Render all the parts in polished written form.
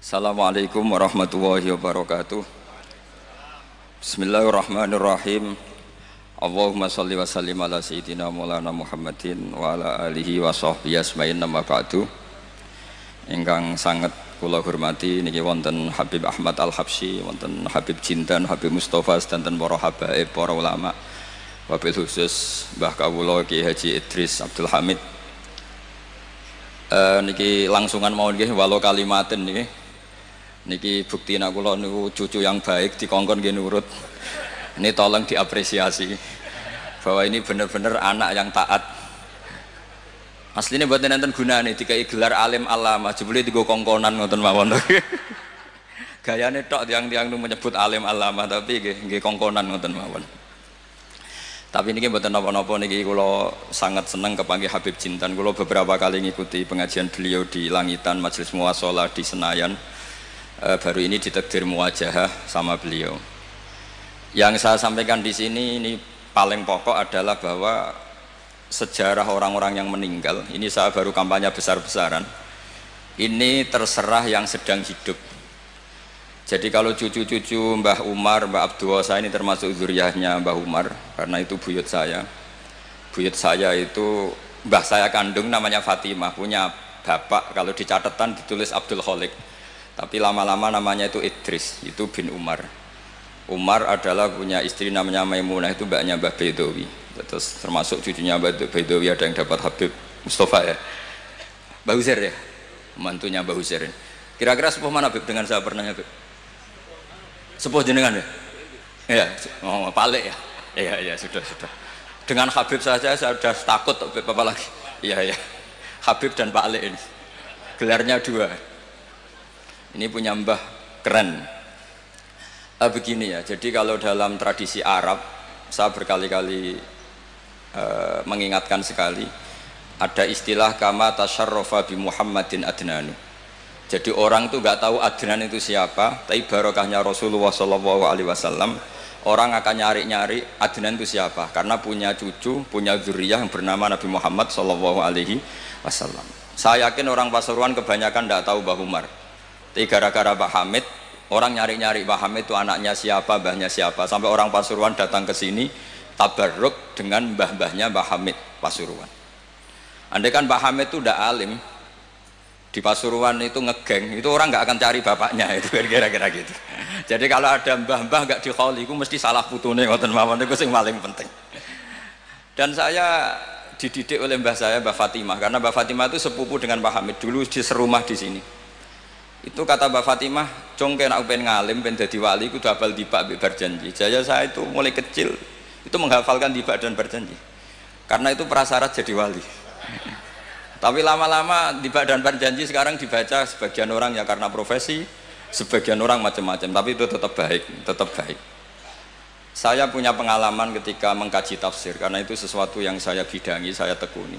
Assalamualaikum warahmatullahi wabarakatuh. Bismillahirrahmanirrahim. Allahumma sholli wa sallim ala sayyidina maulana Muhammadin wa ala alihi wa sahbihi asma'in nama ba'du. Ingkang sangat kula hormati niki wonten Habib Ahmad Al-Habsyi, wonten Habib Jindan, Habib Mustafa sedanten para habaib, para ulama. Wabil khusus Mbah kawula Ki Haji Idris Abdul Hamid. Niki langsungan mawon nggih walau kalimatin niki bukti nak kula niku cucu yang baik dikongkon nggih nurut. Ini tolong diapresiasi bahwa ini benar-benar anak yang taat. Aslinya buatan enten gunane dikai gelar alim alama jebule digo kongkonan ngoten mawon. Gayane tok tiang-tiang nu menyebut alim alama tapi nggih kongkonan ngoten mawon. Tapi ini mboten napa-napa niki kula sangat seneng kepanggih Habib Jindan. Kula beberapa kali ngikuti pengajian beliau di Langitan Majelis Muwasalah di Senayan. Baru ini ditakdir muwajahah sama beliau. Yang saya sampaikan di sini ini paling pokok adalah bahwa sejarah orang-orang yang meninggal ini saya baru kampanye besar-besaran. Ini terserah yang sedang hidup. Jadi kalau cucu-cucu Mbah Umar, Mbah Abdul saya ini termasuk zuriyahnya Mbah Umar karena itu buyut saya. Buyut saya itu mbah saya kandung namanya Fatimah, punya bapak kalau di catatan ditulis Abdul Khalik. Tapi lama-lama namanya itu Idris, itu bin Umar. Umar adalah punya istri namanya Maimunah, itu mbaknya Mbah Bedowi. Terus termasuk cucunya Mbah Bedowi ada yang dapat Habib Mustafa ya. Mbah Husair ya, mantunya Mbah Husair. Kira-kira sepuh mana Habib dengan saya pernah Habib? Sepuh jenengan ya? Iya, oh, Palik ya? Iya, sudah. Dengan Habib saja saya sudah takut, apa lagi? Iya, Habib dan Palik ini. Gelarnya dua. Ini punya mbah keren. Begini ya, jadi kalau dalam tradisi Arab, saya berkali-kali mengingatkan sekali, ada istilah kama tasyarrafa bi Muhammadin adnanu. Jadi orang tuh nggak tahu Adnan itu siapa, tapi barokahnya Rasulullah SAW orang akan nyari-nyari Adnan itu siapa, karena punya cucu, punya zuriyah yang bernama Nabi Muhammad SAW. Saya yakin orang Pasuruan kebanyakan nggak tahu Mbah Umar, tapi gara-gara Pak Hamid, orang nyari-nyari Pak Hamid itu anaknya siapa, mbahnya siapa, sampai orang Pasuruan datang ke sini tabarruk dengan mbah-mbahnya Pak Hamid Pasuruan. Andai kan Pak Hamid itu udah alim di Pasuruan itu ngegeng, itu orang nggak akan cari bapaknya, itu kira-kira gitu. Jadi kalau ada mbah-mbah nggak dikholi, itu mesti salah putune ngoten mawon, itu yang paling penting. Dan saya dididik oleh mbah saya, Mbah Fatimah, karena Mbah Fatimah itu sepupu dengan Pak Hamid, dulu di serumah di sini. Itu kata Mbah Fatimah, congke nak pengen ngalim, pengen jadi wali, itu hafal dibak berjanji. Jadi saya itu mulai kecil itu menghafalkan dibak dan berjanji, karena itu prasyarat jadi wali. Tapi lama-lama dibak dan berjanji sekarang dibaca sebagian orang ya karena profesi, sebagian orang macam-macam, tapi itu tetap baik. Saya punya pengalaman ketika mengkaji tafsir, karena itu sesuatu yang saya bidangi, saya tekuni.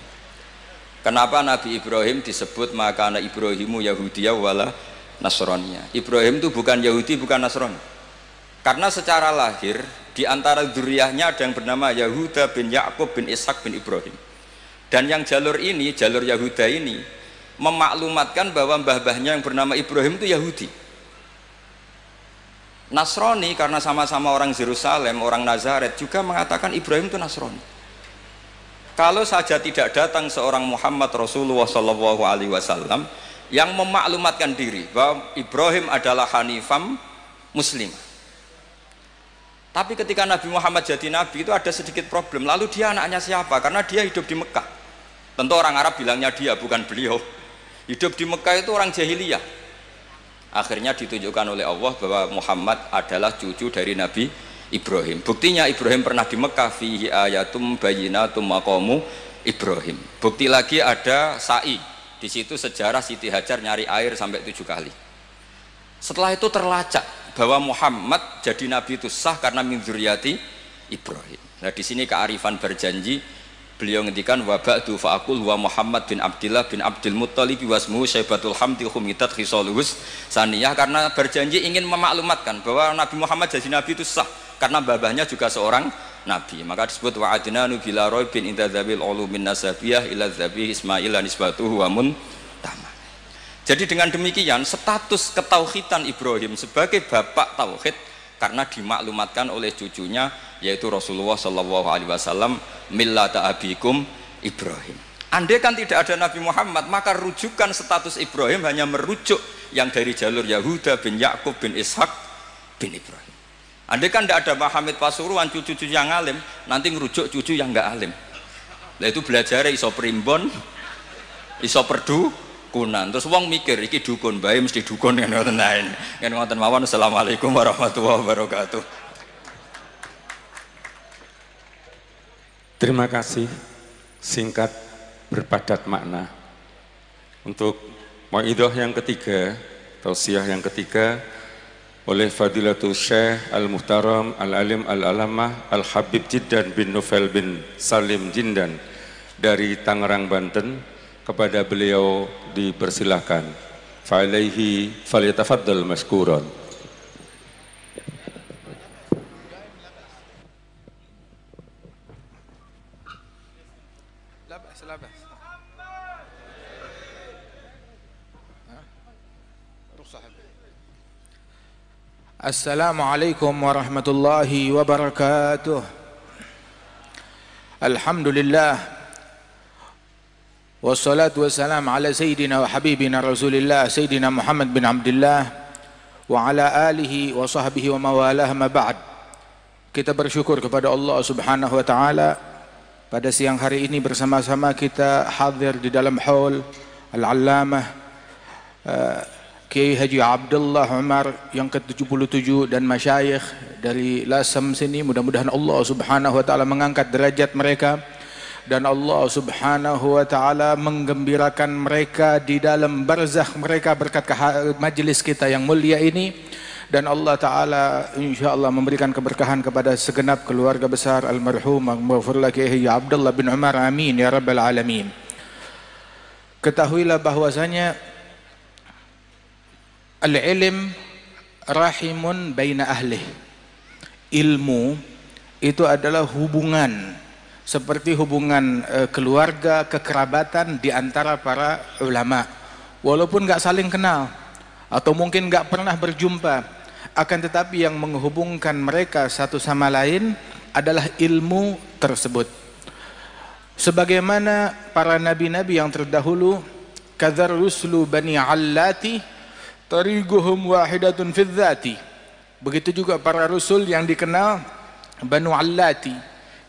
Kenapa Nabi Ibrahim disebut makana Ibrahimu Yahudiyah wala Nasraniyah? Ibrahim itu bukan Yahudi, bukan Nasrani. Karena secara lahir di antara dzurriyyahnya ada yang bernama Yahuda bin Yakub bin Ishak bin Ibrahim. Dan yang jalur ini, jalur Yahuda ini memaklumatkan bahwa mbah-mbahnya yang bernama Ibrahim itu Yahudi. Nasrani karena sama-sama orang Yerusalem, orang Nazaret juga mengatakan Ibrahim itu Nasrani. Kalau saja tidak datang seorang Muhammad Rasulullah SAW yang memaklumatkan diri bahwa Ibrahim adalah Hanifam Muslim. Tapi ketika Nabi Muhammad jadi Nabi itu ada sedikit problem. Lalu dia anaknya siapa? Karena dia hidup di Mekah. Tentu orang Arab bilangnya dia, bukan beliau. Hidup di Mekah itu orang jahiliyah. Akhirnya ditunjukkan oleh Allah bahwa Muhammad adalah cucu dari Nabi Ibrahim. Buktinya Ibrahim pernah di Mekah, fihi ayatum bayyinatum maqamu Ibrahim. Bukti lagi ada sa'i. Di situ sejarah Siti Hajar nyari air sampai 7 kali. Setelah itu terlacak bahwa Muhammad jadi nabi itu sah karena min dzurriyyati Ibrahim. Nah di sini kearifan berjanji. Beliau ngendikan wa ba'du fa'aqul wa Muhammad bin Abdillah bin Abdul Muttalib wasmuhu Syaibatul Hamdi khumitat khisaluhus saniyah, karena berjanji ingin memaklumatkan bahwa Nabi Muhammad jadi nabi itu sah karena babahnya juga seorang nabi. Maka disebut wa adnanu bila raibin inda dzabil ulumin nasabiyah ila dzabih Ismail nisbatuhu wa muntama. Jadi dengan demikian status ketauhidan Ibrahim sebagai bapak tauhid karena dimaklumatkan oleh cucunya yaitu Rasulullah Shallallahu Alaihi Wasallam millata abikum Ibrahim. Andai kan tidak ada Nabi Muhammad, maka rujukan status Ibrahim hanya merujuk yang dari jalur Yahuda bin Yakub bin Ishak bin Ibrahim. Andai kan tidak ada Muhammad Pasuruan, cucu-cucu yang alim, nanti ngerujuk cucu yang enggak alim. Nah itu belajar iso primbon, iso perdu, kunan. Terus wong mikir iki dukun, bae mesti dukun kan ngoten lain. Kan ngoten mawon. Assalamualaikum warahmatullahi wabarakatuh. Terima kasih, singkat berpadat makna. Untuk mauidhah yang ketiga, tausiah yang ketiga oleh Fadilatul Syekh Al-Muhtaram Al-Alim Al-Alamah Al-Habib Jiddan bin Nufail bin Salim Jindan dari Tangerang, Banten, kepada beliau dipersilahkan. Fa'alaihi falyatafaddal mashkuran. Assalamualaikum warahmatullahi wabarakatuh. Alhamdulillah wassalatu wassalam ala sayyidina wa habibina Rasulillah Sayyidina Muhammad bin Abdullah wa ala alihi wa sahbihi wa mawalah, ma ba'd. Kita bersyukur kepada Allah Subhanahu wa taala pada siang hari ini bersama-sama kita hadir di dalam haul Al-Allamah Kiai Haji Abdullah Umar yang ke-77 dan masyayikh dari Lasem sini. Mudah-mudahan Allah Subhanahu wa taala mengangkat derajat mereka dan Allah Subhanahu wa taala menggembirakan mereka di dalam barzakh mereka berkat majelis kita yang mulia ini, dan Allah taala insyaallah memberikan keberkahan kepada segenap keluarga besar almarhum maghfurlah Kiai Haji Abdullah bin Umar, amin ya rabbal alamin. Ketahuilah bahwasanya al-ilm rahimun baina ahlih. Ilmu itu adalah hubungan seperti hubungan keluarga, kekerabatan di antara para ulama. Walaupun nggak saling kenal atau mungkin nggak pernah berjumpa, akan tetapi yang menghubungkan mereka satu sama lain adalah ilmu tersebut. Sebagaimana para nabi-nabi yang terdahulu, kadzar rusulu bani allati tariquhum wahidatun fi dzati. Begitu juga para rasul yang dikenal Banu Allati,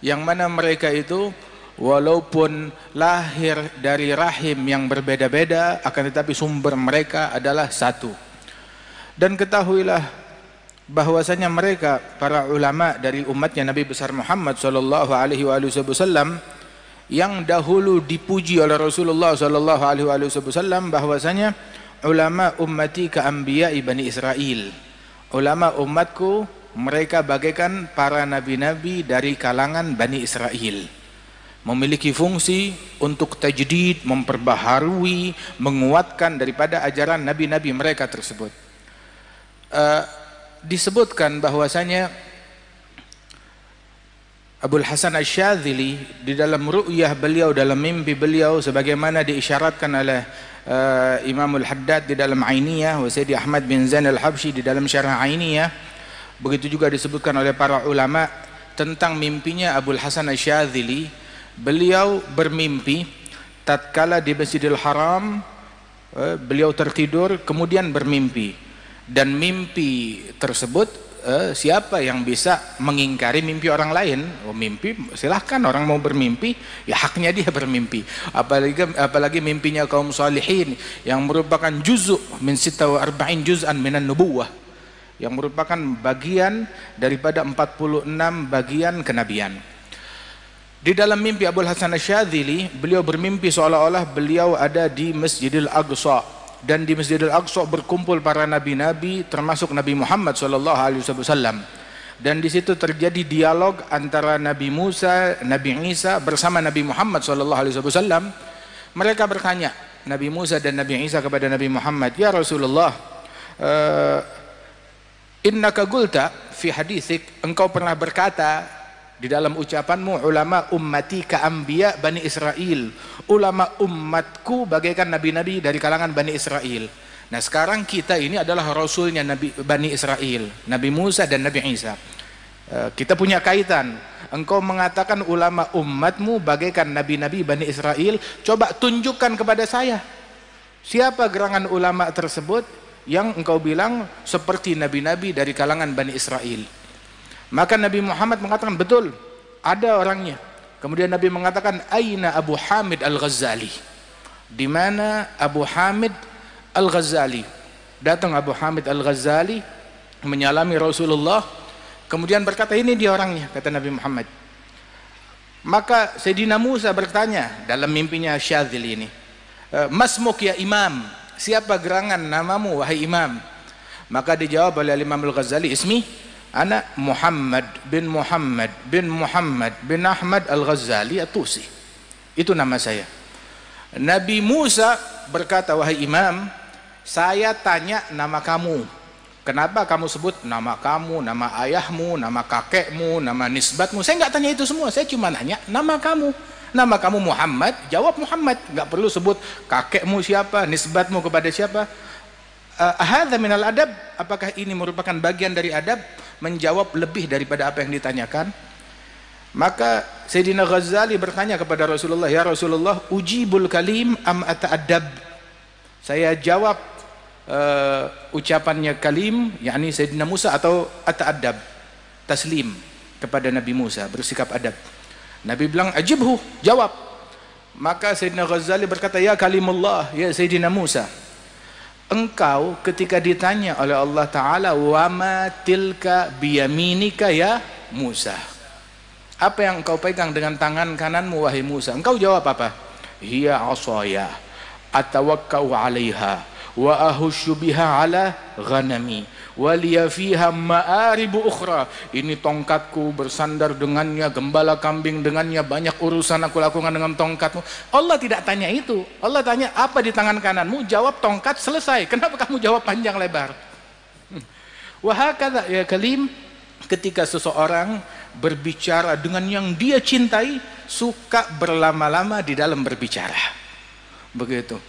yang mana mereka itu walaupun lahir dari rahim yang berbeda-beda akan tetapi sumber mereka adalah satu. Dan ketahuilah bahwasanya mereka para ulama dari umatnya Nabi besar Muhammad sallallahu alaihi wasallam yang dahulu dipuji oleh Rasulullah sallallahu alaihi wasallam bahwasanya ulama ummati ka anbiya'i Bani Israel. Ulama umatku mereka bagaikan para nabi-nabi dari kalangan Bani Israel, memiliki fungsi untuk tajdid, memperbaharui, menguatkan daripada ajaran nabi-nabi mereka tersebut. Disebutkan bahwasanya Abul Hasan Asy-Syadzili di dalam ru'yah beliau, dalam mimpi beliau, sebagaimana diisyaratkan oleh Imamul Haddad di dalam Ainiyah, wa Sayyidi Ahmad bin Zain al-Habsyi di dalam Syarah Ainiyah. Begitu juga disebutkan oleh para ulama tentang mimpinya Abul Hasan Asy-Syadzili. Beliau bermimpi tatkala di Masjidil Haram, beliau tertidur kemudian bermimpi, dan mimpi tersebut siapa yang bisa mengingkari mimpi orang lain? Oh, mimpi silahkan, orang mau bermimpi ya haknya dia bermimpi, apalagi mimpinya kaum salihin yang merupakan juz'u min 46 juz'an minan nubuwah, yang merupakan bagian daripada 46 bagian kenabian. Di dalam mimpi Abul Hasan Asy-Syadzili, beliau bermimpi seolah-olah beliau ada di Masjidil Aqsa, dan di Masjidil Aqsa berkumpul para nabi-nabi termasuk Nabi Muhammad SAW, dan di situ terjadi dialog antara Nabi Musa, Nabi Isa bersama Nabi Muhammad SAW. Mereka bertanya, Nabi Musa dan Nabi Isa kepada Nabi Muhammad, ya Rasulullah, innaka qulta fi haditsik, engkau pernah berkata di dalam ucapanmu, ulama ummati ka anbiya Bani Israel, ulama umatku bagaikan nabi-nabi dari kalangan Bani Israel. Nah sekarang kita ini adalah rasulnya Nabi Bani Israel, Nabi Musa dan Nabi Isa. Kita punya kaitan. Engkau mengatakan ulama umatmu bagaikan nabi-nabi Bani Israel, coba tunjukkan kepada saya siapa gerangan ulama tersebut yang engkau bilang seperti nabi-nabi dari kalangan Bani Israel. Maka Nabi Muhammad mengatakan, betul, ada orangnya. Kemudian Nabi mengatakan, aina Abu Hamid Al-Ghazali, di mana Abu Hamid Al-Ghazali? Datang Abu Hamid Al-Ghazali menyalami Rasulullah, kemudian berkata, ini dia orangnya, kata Nabi Muhammad. Maka Sayyidina Musa bertanya dalam mimpinya Syadzili ini, masmuk ya imam, siapa gerangan namamu wahai imam? Maka dijawab oleh Imam Al-Ghazali, ismi ana Muhammad bin Muhammad bin Muhammad bin Ahmad Al-Ghazali At-Tusi, itu nama saya. Nabi Musa berkata, wahai imam, saya tanya nama kamu, kenapa kamu sebut nama kamu, nama ayahmu, nama kakekmu, nama nisbatmu? Saya nggak tanya itu semua, saya cuma nanya nama kamu. Nama kamu Muhammad, jawab Muhammad, nggak perlu sebut kakekmu siapa, nisbatmu kepada siapa. Hadza minal adab, apakah ini merupakan bagian dari adab, menjawab lebih daripada apa yang ditanyakan? Maka Sayyidina Ghazali bertanya kepada Rasulullah, ya Rasulullah, ujibul kalim am ata'adab? Saya jawab ucapannya kalim, yakni Sayyidina Musa, atau ata'adab, taslim kepada Nabi Musa, bersikap adab. Nabi bilang, ajibhu, jawab. Maka Sayyidina Ghazali berkata, ya kalimullah, ya Sayyidina Musa, engkau ketika ditanya oleh Allah Ta'ala, wa ma tilka biyaminika ya Musa, apa yang engkau pegang dengan tangan kananmu wahai Musa? Engkau jawab apa? Hiya asaya atawakkau alaiha wa ahushu biha ala ghanami wa liya fiha ma'aribu ukhra. Ini tongkatku, bersandar dengannya, gembala kambing dengannya, banyak urusan aku lakukan dengan tongkatmu. Allah tidak tanya itu. Allah tanya, apa di tangan kananmu? Jawab tongkat, selesai. Kenapa kamu jawab panjang lebar? Wa hakadha ya kalim, ketika seseorang berbicara dengan yang dia cintai, suka berlama-lama di dalam berbicara. Begitu.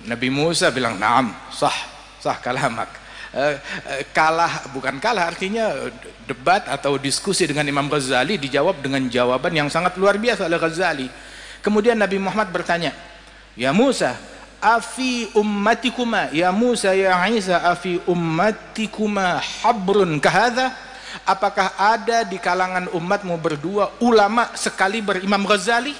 Nabi Musa bilang, naam, sah kalamak. Kalah, bukan kalah, artinya debat atau diskusi dengan Imam Ghazali, dijawab dengan jawaban yang sangat luar biasa oleh Ghazali. Kemudian Nabi Muhammad bertanya, ya Musa, afi ummatikuma, ya Musa ya Isa, afi ummatikuma habrun kahadha? Apakah ada di kalangan umatmu berdua ulama sekali berimam Ghazali?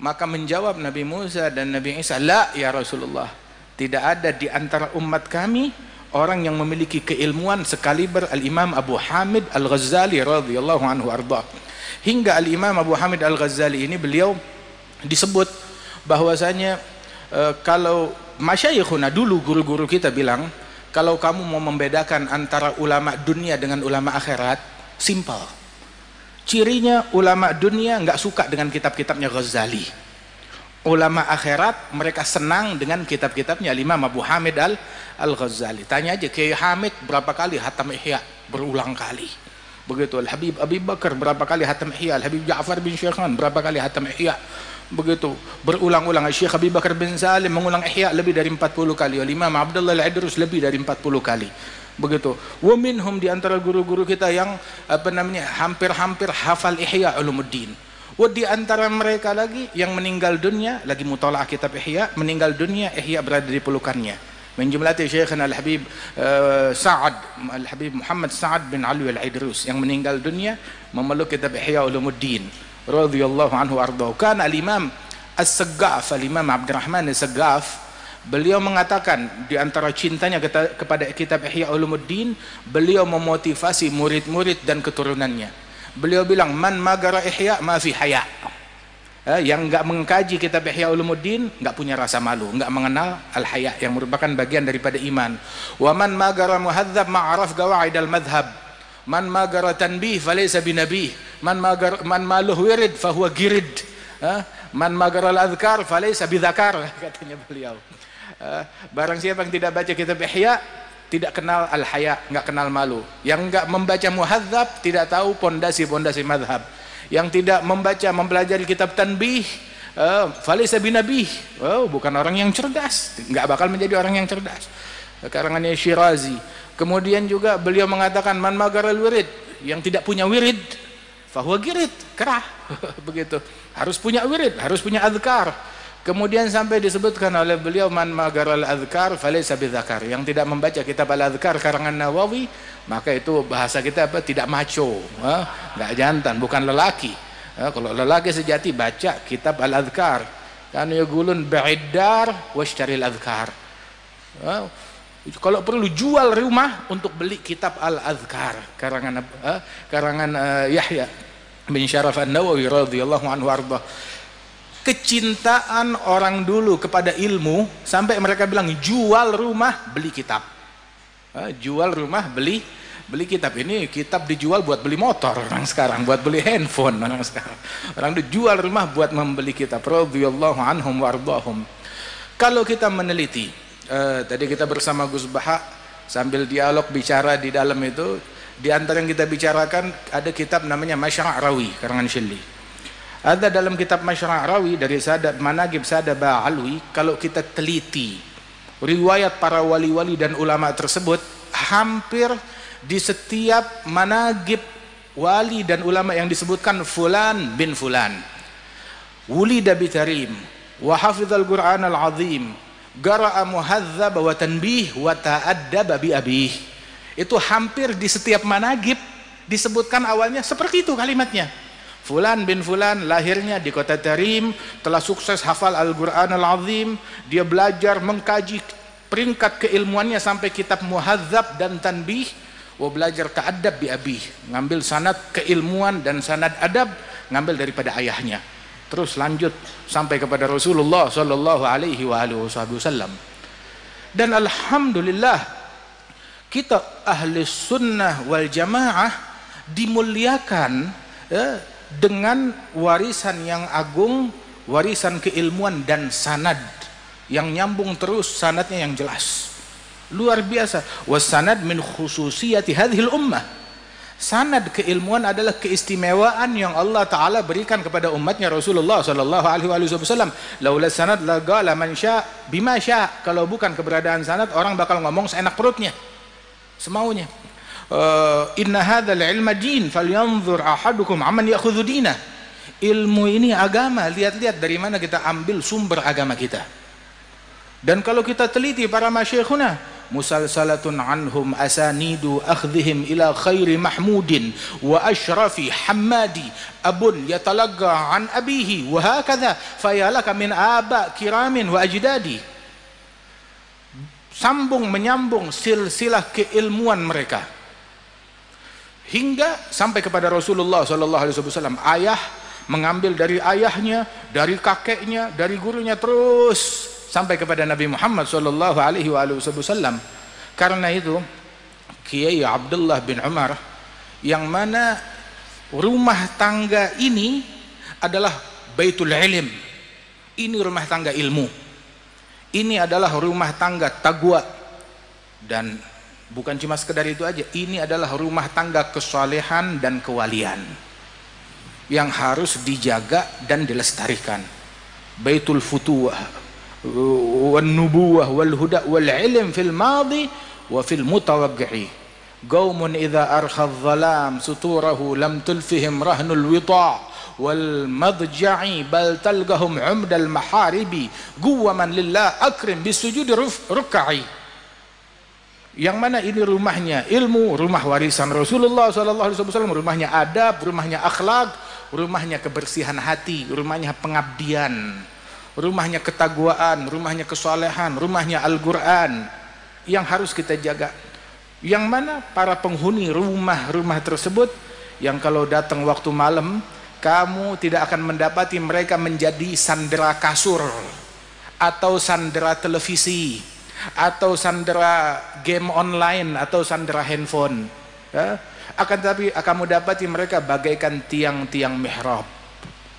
Maka menjawab Nabi Musa dan Nabi Isa, la ya Rasulullah, tidak ada di antara umat kami orang yang memiliki keilmuan sekaliber Al-Imam Abu Hamid Al-Ghazali radhiyallahu anhu arda. Hingga Al-Imam Abu Hamid Al-Ghazali ini beliau disebut bahwasanya kalau masyayikhuna dulu, guru-guru kita bilang, kalau kamu mau membedakan antara ulama dunia dengan ulama akhirat, simpel. Cirinya ulama dunia nggak suka dengan kitab-kitabnya Ghazali. Ulama akhirat mereka senang dengan kitab-kitabnya Imam Abu Hamid Al-Ghazali. Tanya aja Kiai Hamid berapa kali hatam Ihya, berulang kali. Begitu Al-Habib Abi Bakar berapa kali hatam Ihya, Al-Habib Ja'far bin Syekhan berapa kali hatam Ihya. Begitu berulang-ulang. Syekh Abi Bakar bin Salim mengulang Ihya lebih dari 40 kali. Imam Abdullah Al-Idrus lebih dari 40 kali. Begitu. Wa minhum, di antara guru-guru kita yang hampir-hampir hafal Ihya Ulumuddin. Wa di antara mereka lagi yang meninggal dunia lagi mutalaah kitab Ihya, meninggal dunia Ihya berada di pelukannya. Min jumlati Syekhana Al-Habib Al-Habib Muhammad Sa'ad bin Ali Al-Idrus yang meninggal dunia memeluk kitab Ihya Ulumuddin radhiyallahu anhu ardhahu. Kan Al-Imam As-Saggaf, Al-Imam Abdurrahman As-Saggaf, beliau mengatakan di antara cintanya kepada kitab Ihya Ulumuddin, beliau memotivasi murid-murid dan keturunannya. Beliau bilang, man magara Ihya ma fi haya. Yang enggak mengkaji kitab Ihya Ulumuddin enggak punya rasa malu, enggak mengenal al-haya yang merupakan bagian daripada iman. Wa man magara muhadzab ma'araf qawaid al-madhhab. Man magara tanbih falaysa binabih. Man maluh wirid fahuwa girid. Man magara al-adhkar falaysa bidhakar, katanya beliau. Barang siapa yang tidak baca kitab Ihya, tidak kenal al-haya, enggak kenal malu. Yang enggak membaca muhadzab tidak tahu pondasi-pondasi mazhab. Yang tidak mempelajari kitab tanbih, falaysa binabih, bukan orang yang cerdas, enggak bakal menjadi orang yang cerdas. Karangannya Syirazi. Kemudian juga beliau mengatakan man magaral wirid, yang tidak punya wirid fahuwa girid, kerah. Begitu. Harus punya wirid, harus punya azkar. Kemudian sampai disebutkan oleh beliau man magaral azkar falaysa bidzakar, yang tidak membaca kitab al-azkar karangan Nawawi, maka itu bahasa kita apa, tidak maco, enggak jantan, bukan lelaki. Kalau lelaki sejati baca kitab al-azkar. Kan yaqulun ba'idar washtaril azkar. Kalau perlu jual rumah untuk beli kitab al-azkar karangan Yahya bin Syaraf an-Nawawi radhiyallahu anhu arda. Kecintaan orang dulu kepada ilmu sampai mereka bilang jual rumah beli kitab. Jual rumah beli kitab. Ini kitab dijual buat beli motor orang sekarang, buat beli handphone orang sekarang. Orang dijual rumah buat membeli kitab radhiyallahu anhum wardahum. Kalau kita meneliti, tadi kita bersama Gus Baha sambil dialog bicara di dalam itu, di antara yang kita bicarakan ada kitab namanya Masyra' Rawi karangan Syilli. Ada dalam kitab Masyra' Rawi dari Manaqib Sadaba Alwi, kalau kita teliti riwayat para wali-wali dan ulama tersebut, hampir di setiap manaqib wali dan ulama yang disebutkan fulan bin fulan wulida bitarim wa hafizal Qur'an al-azim qara'a muhadzab wa tanbih wa ta'addaba bi abih. Itu hampir di setiap manaqib disebutkan awalnya seperti itu kalimatnya. Fulan bin fulan lahirnya di kota Tarim, telah sukses hafal Al-Quran Al-Azim, dia belajar mengkaji peringkat keilmuannya sampai kitab muhadzab dan tanbih, belajar ta'addab bi abih, ngambil sanad keilmuan dan sanad adab ngambil daripada ayahnya, terus lanjut sampai kepada Rasulullah sallallahu alaihi wasallam. Dan alhamdulillah kita ahli sunnah wal jamaah dimuliakan dengan warisan yang agung, warisan keilmuan dan sanad yang nyambung terus, sanadnya yang jelas, luar biasa. Wasanad min khususiyati hadhil ummah. Sanad keilmuan adalah keistimewaan yang Allah Ta'ala berikan kepada umatnya Rasulullah sallallahu alaihi wasallam. Laula sanad la qala man sya' bima sya'. Kalau bukan keberadaan sanad, orang bakal ngomong seenak perutnya, semaunya. Inna hadzal ilma din falyanzur ahadukum amman ya'khudhu dinah. Ilmu ini agama, lihat-lihat dari mana kita ambil sumber agama kita. Dan kalau kita teliti para masyayikhuna, musalsalatun anhum asanidu akhdhihim ila khairi mahmudin wa ashrafi hammadi abun yatalagga an abihi wa hakadha fayalaka min aba kiramin wa ajdadi. Sambung menyambung silsilah keilmuan mereka hingga sampai kepada Rasulullah sallallahu alaihi wasallam. Ayah mengambil dari ayahnya, dari kakeknya, dari gurunya, terus sampai kepada Nabi Muhammad sallallahu alaihi wasallam. Karena itu Kiai Abdullah bin Umar, yang mana rumah tangga ini adalah baitul ilm, ini rumah tangga ilmu, ini adalah rumah tangga taqwa, dan bukan cuma sekedar itu aja, ini adalah rumah tangga kesalehan dan kewalian yang harus dijaga dan dilestarikan. Baitul futuwah wan nubuwah wal huda wal ilm fil madi wa fil mutawaqqi'i. Qaumun idza arkha adh-dhalam suturahu lam tulfihim rahnul wita' wal madja'i bal talgahum 'umdal maharibi guwaman lillah akrim bisujudi ruk'i. Yang mana ini rumahnya ilmu, rumah warisan Rasulullah SAW, rumahnya adab, rumahnya akhlak, rumahnya kebersihan hati, rumahnya pengabdian, rumahnya ketakwaan, rumahnya kesalehan, rumahnya Al-Quran yang harus kita jaga. Yang mana para penghuni rumah-rumah tersebut, yang kalau datang waktu malam, kamu tidak akan mendapati mereka menjadi sandera kasur atau sandera televisi atau sandera game online atau sandera handphone, akan tetapi kamu dapati mereka bagaikan tiang-tiang mihrab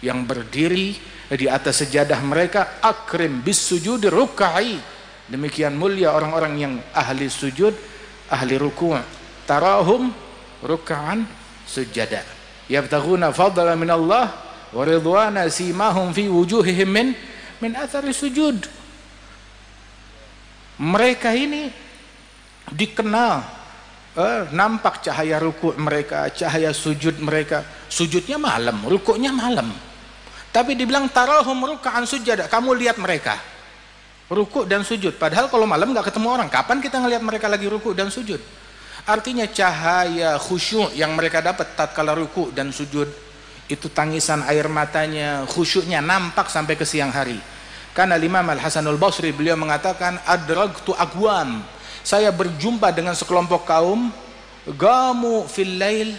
yang berdiri di atas sejadah mereka, akrim bis sujud ruk'i. Demikian mulia orang-orang yang ahli sujud ahli ruku' tarahum ruk'an sujada yabtaghuna fadlan min Allah wa ridwana simahum fi wujuhihim min athari sujud. Mereka ini dikenal nampak cahaya ruku' mereka, cahaya sujud mereka. Sujudnya malam, rukuknya malam, tapi dibilang tarahum ruk'an sujada. Kamu lihat mereka rukuk dan sujud, padahal kalau malam nggak ketemu orang. Kapan kita ngelihat mereka lagi rukuk dan sujud? Artinya cahaya khusyuk yang mereka dapat tatkala rukuk dan sujud itu, tangisan air matanya, khusyuknya nampak sampai ke siang hari. Karena Imam Al-Hasanul Basri beliau mengatakan, adragtu aqwam, saya berjumpa dengan sekelompok kaum, gamu fil lail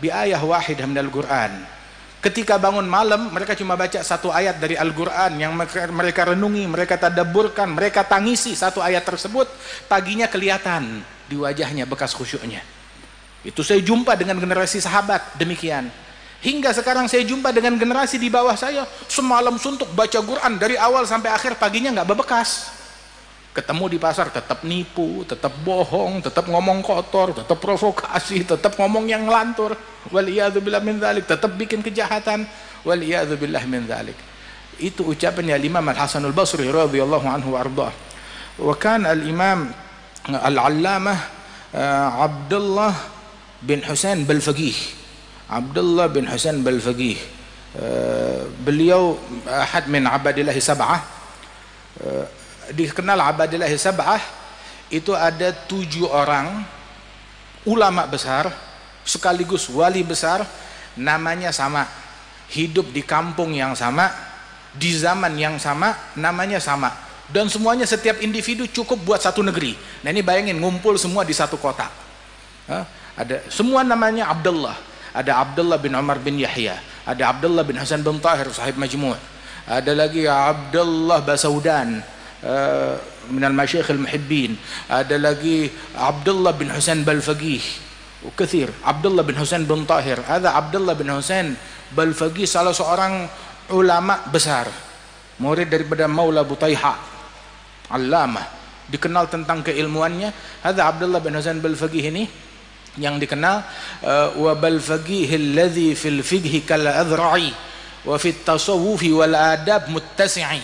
bi ayah wahidah minal Qur'an. Ketika bangun malam mereka cuma baca satu ayat dari Al-Qur'an yang mereka renungi, mereka tadabburkan, mereka tangisi satu ayat tersebut. Paginya kelihatan di wajahnya bekas khusyuknya. Itu saya jumpa dengan generasi sahabat demikian. Hingga sekarang saya jumpa dengan generasi di bawah saya, semalam suntuk baca Quran dari awal sampai akhir, paginya nggak bebekas. Ketemu di pasar tetap nipu, tetap bohong, tetap ngomong kotor, tetap provokasi, tetap ngomong yang ngelantur. Waliyadzubillah min dzalik, tetap bikin kejahatan. Waliyadzubillah min dzalik. Itu ucapannya Imam Al-Hasanul Basri radhiyallahu anhu wa ardhah. Wa kana al-Imam Al-Allamah Abdullah bin Husain Balfaqih. Abdullah bin Husain Balfaqih, beliau ahad min abadillahi sab'ah. Dikenal abadillahi sab'ah itu ada 7 orang ulama besar sekaligus wali besar, namanya sama, hidup di kampung yang sama, di zaman yang sama, namanya sama, dan semuanya setiap individu cukup buat satu negeri. Nah ini bayangin, ngumpul semua di satu kota. Ada semua namanya Abdullah. Ada Abdullah bin Umar bin Yahya, ada Abdullah bin Hasan bin Tahir sahib Majmu', ada lagi Abdullah Basaudan minal masyayikh al-muhibbin, ada lagi Abdullah bin Husain Balfaqih, kathir. Abdullah bin Husain bin Tahir, ada Abdullah bin Husain Balfaqih, salah seorang ulama besar, murid daripada Maula Butaiha, allamah, dikenal tentang keilmuannya. Ada Abdullah bin Husain Balfaqih ini yang dikenal wa balfaqih alladhi fil fiqhi kal adhra'i wa fit tasawufi wal adab muttasi'i.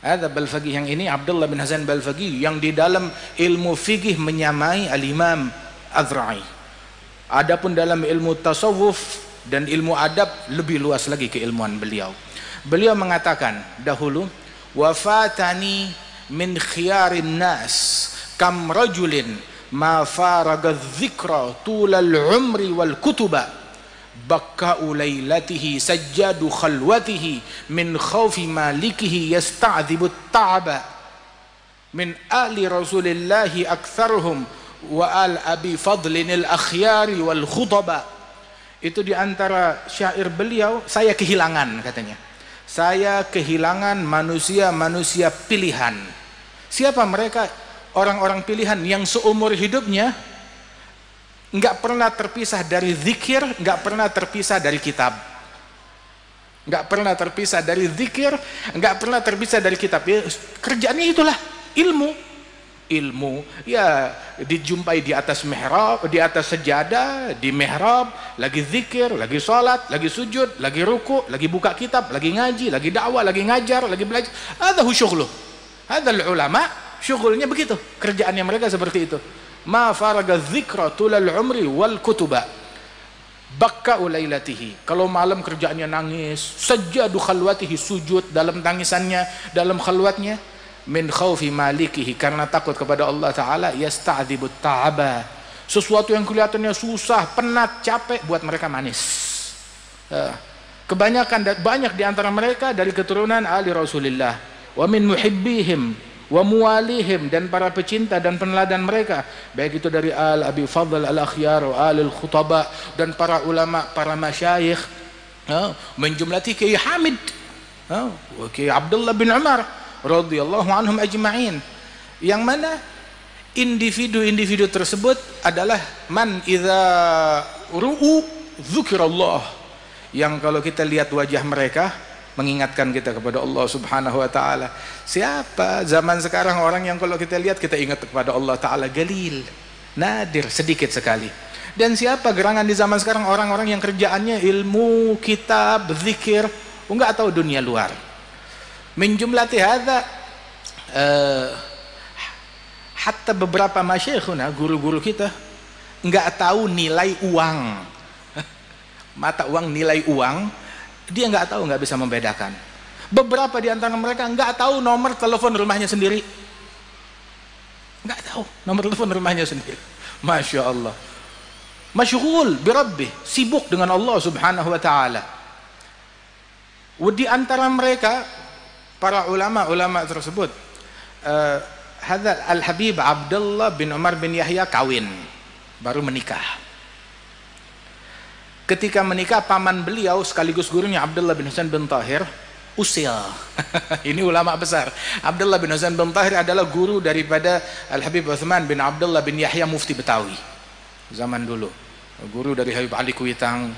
Ada Balfaqih yang ini, Abdullah bin Hasan Balfaqih, yang di dalam ilmu fikih menyamai al-Imam Adhra'i. Adapun dalam ilmu tasawuf dan ilmu adab lebih luas lagi keilmuan beliau. Beliau mengatakan dahulu, wafatani min khiyarin nas kam rajulin ma faraga dzikra tulal umri wal kutuba bakka'u lailatihi sajjadu khalwatihi min khawfi malikihi yasta'dhibu ta'aba min ali rasulillahi aktsaruhum wa al abi fadlin al akhyari wal khutaba. Itu diantara syair beliau, saya kehilangan, katanya, saya kehilangan manusia-manusia pilihan. Siapa mereka? Orang-orang pilihan yang seumur hidupnya nggak pernah terpisah dari zikir, nggak pernah terpisah dari kitab, nggak pernah terpisah dari zikir, nggak pernah terpisah dari kitab. Ya, kerjaannya itulah ilmu ya, dijumpai di atas mihrab, di atas sejadah, di mihrab, lagi zikir, lagi sholat, lagi sujud, lagi ruku, lagi buka kitab, lagi ngaji, lagi dakwah, lagi ngajar, lagi belajar. Ada syughluh, ada ulama syughulnya begitu, kerjaannya mereka seperti itu. Ma faraga dzikra tulal umri wal kutuba bakka'u lailatihi. Kalau malam kerjaannya nangis, sajjadu khalwatihi, sujud dalam tangisannya, dalam khalwatnya, min khaufi malikihi, karena takut kepada Allah Ta'ala, yasta'dzibut ta'aba, sesuatu yang kelihatannya susah, penat, capek, buat mereka manis. Kebanyakan, banyak di antara mereka dari keturunan ali Rasulillah, wa min muhibbihim wa muwalihim, dan para pecinta dan peneladan mereka, baik itu dari al abi fadl al akhyar wa al khutaba, dan para ulama, para masyayikh, menjumlati Kiai Hamid, Kiai Abdullah bin Umar radhiyallahu anhum ajma'in, yang mana individu-individu tersebut adalah man idza ru'u dzikrallah, yang kalau kita lihat wajah mereka mengingatkan kita kepada Allah Subhanahu wa taala. Siapa zaman sekarang orang yang kalau kita lihat kita ingat kepada Allah taala? Galil, nadir, sedikit sekali. Dan siapa gerangan di zaman sekarang orang-orang yang kerjaannya ilmu, kitab, zikir, enggak tahu dunia luar. Min jumlati hadza hatta beberapa masyayikhuna, guru-guru kita enggak tahu nilai uang. Mata uang, nilai uang, dia nggak tahu, nggak bisa membedakan. Beberapa di antara mereka nggak tahu nomor telepon rumahnya sendiri, nggak tahu nomor telepon rumahnya sendiri. Masya Allah, masyghul birabbih, sibuk dengan Allah Subhanahu wa taala. Di antara mereka para ulama tersebut, hadza Al-Habib Abdullah bin Umar bin Yahya kawin, baru menikah. Ketika menikah, paman beliau sekaligus gurunya Abdullah bin Husain bin Tahir usil. Ini ulama besar. Abdullah bin Husain bin Tahir adalah guru daripada Al-Habib Uthman bin Abdullah bin Yahya mufti Betawi zaman dulu, guru dari Habib Ali Kuitang,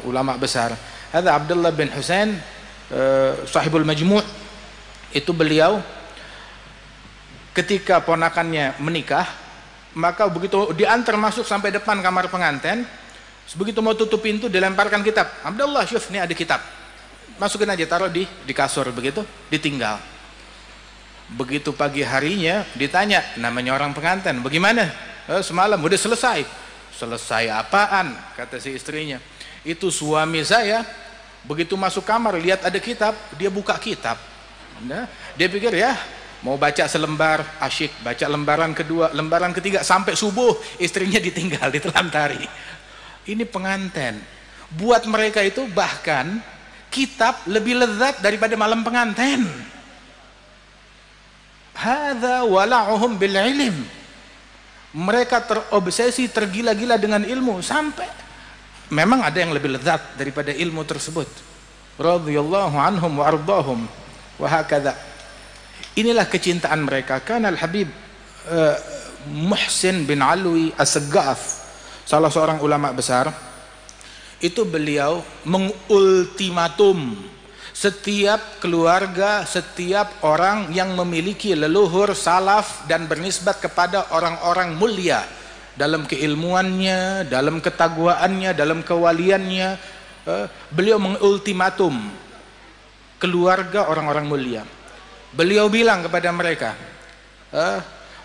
ulama besar. Ada Abdullah bin Husain sahibul Majmu', itu beliau ketika ponakannya menikah, maka begitu diantar masuk sampai depan kamar pengantin, begitu mau tutup pintu dilemparkan kitab. Abdullah, syuf, ini ada kitab, masukin aja, taruh di kasur, begitu ditinggal. Begitu pagi harinya ditanya, namanya orang pengantin, bagaimana? Semalam udah selesai. Selesai apaan? Kata si istrinya, itu suami saya begitu masuk kamar lihat ada kitab, dia buka kitab. Nah, dia pikir ya mau baca selembar, asyik, baca lembaran kedua, lembaran ketiga, sampai subuh istrinya ditinggal, ditelantari. Ini pengantin. Buat mereka itu bahkan kitab lebih lezat daripada malam pengantin. Hadza wala'uhum bil ilm. Mereka terobsesi, tergila-gila dengan ilmu, sampai memang ada yang lebih lezat daripada ilmu tersebut. Radhiyallahu anhum wa ardahum wa hakadha. Inilah kecintaan mereka. Kana Al-Habib Muhsin bin Alwi As-Saggaf, salah seorang ulama besar, itu beliau mengultimatum setiap keluarga, setiap orang yang memiliki leluhur salaf dan bernisbat kepada orang-orang mulia dalam keilmuannya, dalam ketagwaannya, dalam kewaliannya. Beliau mengultimatum keluarga orang-orang mulia. Beliau bilang kepada mereka,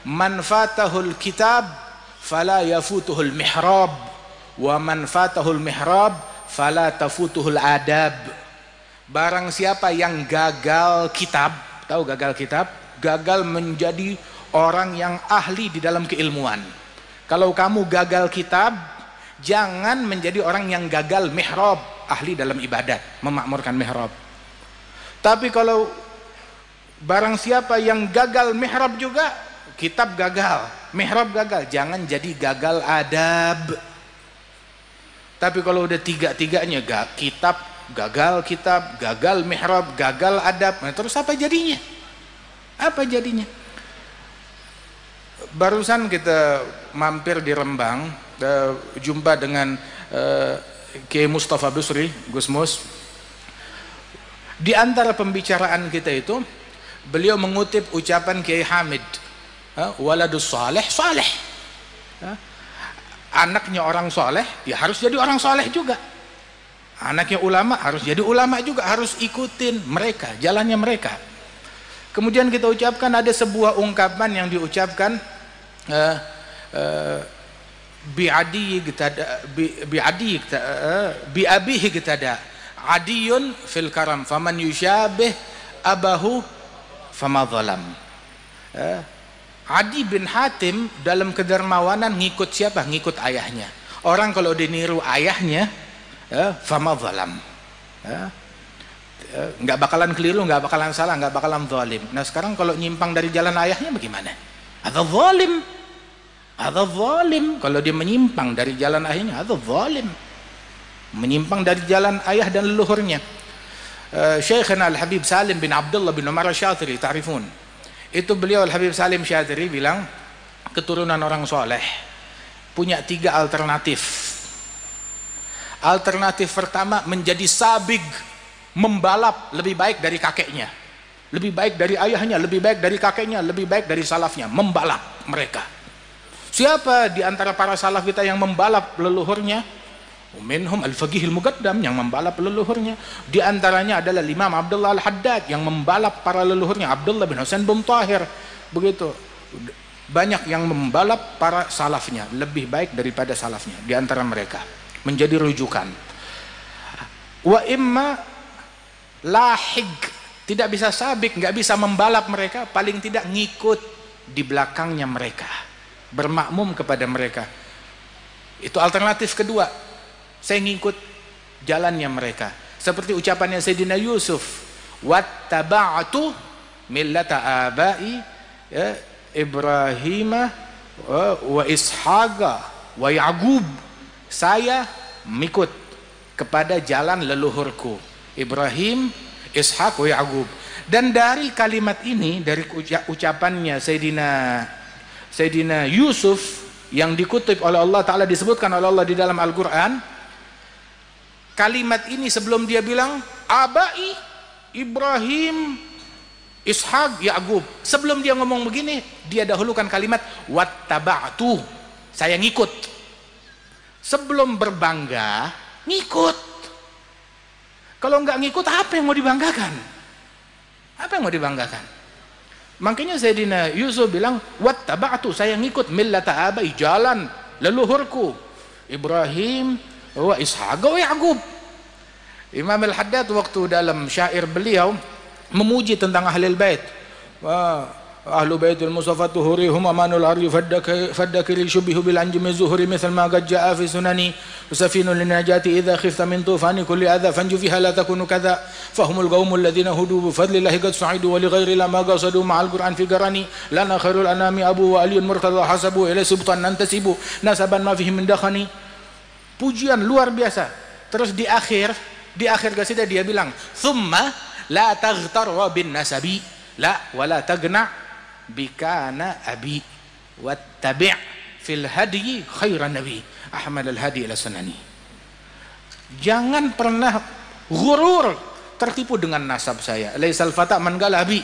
man fatahul kitab fala yafutuhul mihrab, wa man fatahul mihrab fala tafutuhul adab. Barang siapa yang gagal kitab, tahu gagal kitab? Gagal menjadi orang yang ahli di dalam keilmuan. Kalau kamu gagal kitab, jangan menjadi orang yang gagal mihrab, ahli dalam ibadat, memakmurkan mihrab. Tapi kalau barang siapa yang gagal mihrab juga, kitab gagal, mihrab gagal, jangan jadi gagal adab. Tapi kalau udah tiga-tiganya, kitab gagal, gagal mihrab, gagal adab, nah terus apa jadinya? Apa jadinya? Barusan kita mampir di Rembang, jumpa dengan Kiai Mustafa Busri, Gus Mus. Di antara pembicaraan kita itu, beliau mengutip ucapan Kiai Hamid, waladus saleh saleh, anaknya orang soleh ya harus jadi orang soleh juga, anaknya ulama harus jadi ulama juga, harus ikutin mereka, jalannya mereka. Kemudian kita ucapkan, ada sebuah ungkapan yang diucapkan bi'adihi gitada adiyun fil karam faman yushabih abahu fama zalam. Adi bin Hatim dalam kedermawanan ngikut siapa? Ngikut ayahnya. Orang kalau diniru ayahnya, fama zalam, nggak bakalan keliru, nggak bakalan salah, nggak bakalan zalim. Nah sekarang kalau nyimpang dari jalan ayahnya bagaimana? Ada zalim, ada zalim. Kalau dia menyimpang dari jalan ayahnya, ada zalim, menyimpang dari jalan ayah dan leluhurnya. Syekhana Al-Habib Salim bin Abdullah bin Umar Syatiri, ta'rifun, itu beliau Al-Habib Salim Syatiri bilang, keturunan orang soleh punya 3 alternatif. Alternatif pertama, menjadi sabig, membalap lebih baik dari kakeknya, lebih baik dari ayahnya, lebih baik dari kakeknya, lebih baik dari salafnya, membalap mereka. Siapa di antara para salaf kita yang membalap leluhurnya? Minhum al-faqih al-muqaddam, yang membalap leluhurnya. Di antaranya adalah Imam Abdullah al-Haddad yang membalap para leluhurnya, Abdullah bin Husain bin Tahir. Begitu banyak yang membalap para salafnya, lebih baik daripada salafnya di antara mereka, menjadi rujukan. Wa imma lahig, tidak bisa sabik, nggak bisa membalap mereka, paling tidak ngikut di belakangnya mereka, bermakmum kepada mereka. Itu alternatif kedua, saya ngikut jalannya mereka, seperti ucapannya Sayyidina Yusuf, wattaba'tu millata abai ya, Ibrahim wa Ishaqa wa Ya'qub, saya mengikut kepada jalan leluhurku Ibrahim, Ishaq wa Ya'qub. Dan dari kalimat ini, dari ucapannya Sayyidina Yusuf yang dikutip oleh Allah Ta'ala, disebutkan oleh Allah di dalam Al-Quran, kalimat ini sebelum dia bilang abai Ibrahim, Ishaq, Ya'qub, sebelum dia ngomong begini, dia dahulukan kalimat wattaba'tu, saya ngikut. Sebelum berbangga, ngikut. Kalau nggak ngikut, apa yang mau dibanggakan? Apa yang mau dibanggakan? Makanya Sayyidina Yusuf bilang wattaba'tu, saya ngikut millata abai, jalan leluhurku Ibrahim wa Ishaq wa Ya'qub. Imam Al-Haddad waktu dalam syair beliau memuji tentang ahlul bait. Ahlu baitul Mustafa tuhurihum amanul ardi faddakiri syubihu bil anjumi zuhuri mithal ma qad jaa fi sunani usafinu linajati idza khifta min tufani kulli adha fanju fiha la takunu kadha fahumul qaumul ladzina hudu bi fadlillahi qad su'idu wa li ghairi la ma qasadu ma'al qur'an fi garani lana khairul anami abu wa aliyun murtada hasabu ila subtan nantasibu nasaban ma fihi min dakhani. Pujian luar biasa. Terus di akhir qasidah dia bilang thumma la taghtar bin nasabi la wala tagna bikana abi wattabi' fil hadi khairan nabi Ahmad al-Hadi ila Sunani. Jangan pernah ghurur, tertipu dengan nasab saya. Laisal fata man qala abi.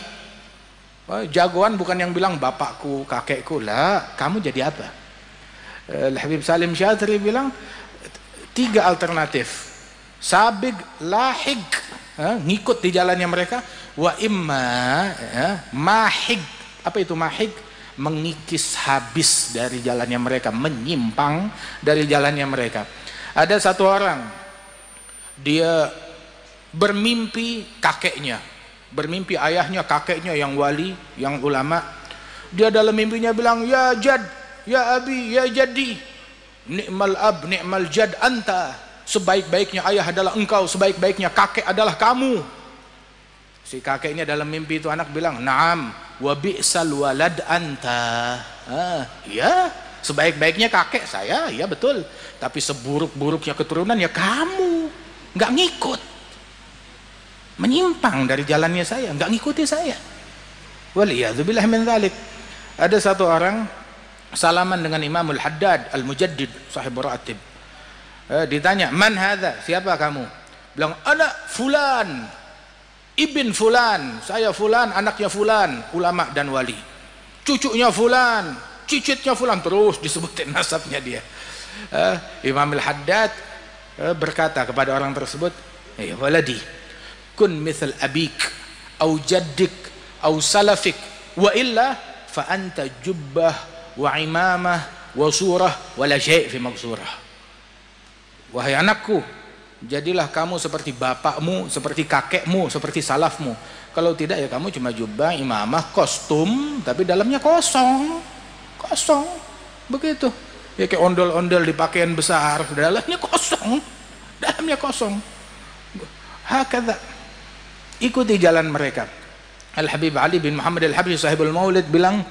Jagoan bukan yang bilang bapakku, kakekku. Lah, kamu jadi apa? Al-Habib Salim Syadri bilang 3 alternatif. Sabig, lahig, ngikut di jalannya mereka, wa imma mahig. Apa itu mahig? Mengikis habis dari jalannya mereka, menyimpang dari jalannya mereka. Ada satu orang, dia bermimpi kakeknya, bermimpi ayahnya, kakeknya yang wali, yang ulama. Dia dalam mimpinya bilang, ya jad, ya abi, ya jadi, ni'mal ab, ni'mal jad anta. Sebaik-baiknya ayah adalah engkau, sebaik-baiknya kakek adalah kamu. Si kakeknya dalam mimpi itu anak bilang, "Na'am, wa bi'sal walad anta." Ya, sebaik-baiknya kakek saya, ya betul. Tapi seburuk-buruknya keturunan ya kamu. Enggak ngikut. Menyimpang dari jalannya saya, enggak ngikuti saya. Waliyadzubillah min dzalik. Ada satu orang salaman dengan Imamul Haddad Al-Mujaddid sahib Ratib. Ditanya, man hadza, siapa kamu? Bilang, anak fulan, ibn fulan, saya fulan, anaknya fulan, ulama dan wali. Cucunya fulan, cicitnya fulan, terus disebutin nasabnya dia. Imam Al-Haddad berkata kepada orang tersebut, ya waladi, kun mithal abik, au jaddik, au salafik, wa illa fa anta jubbah, wa imamah, wa surah, wa la syai' fi magsurah. Wahai anakku, jadilah kamu seperti bapakmu, seperti kakekmu, seperti salafmu. Kalau tidak ya kamu cuma jubah, imamah, kostum, tapi dalamnya kosong. Kosong. Begitu. Ya kayak ondel-ondel di pakaian besar, dalamnya kosong. Dalamnya kosong. Hakadha. Ikuti jalan mereka. Al-Habib Ali bin Muhammad Al-Habib sahibul Maulid bilang,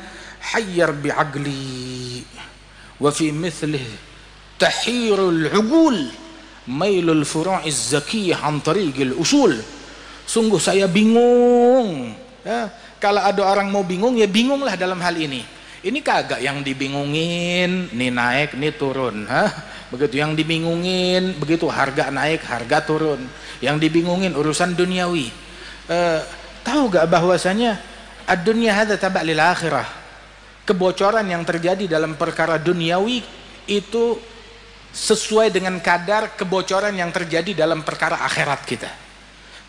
hayyar bi'agli wa fi mithlih tahirul ugul mailul furu'iz zakiyah an tariqil usul. Sungguh saya bingung ya. Kalau ada orang mau bingung, ya bingunglah dalam hal ini. Ini kagak yang dibingungin, nih naik, nih turun. Begitu yang dibingungin, begitu harga naik, harga turun. Yang dibingungin urusan duniawi. Tahu gak bahwasanya ad-dunya hadza taba' lil akhirah. Kebocoran yang terjadi dalam perkara duniawi itu sesuai dengan kadar kebocoran yang terjadi dalam perkara akhirat kita.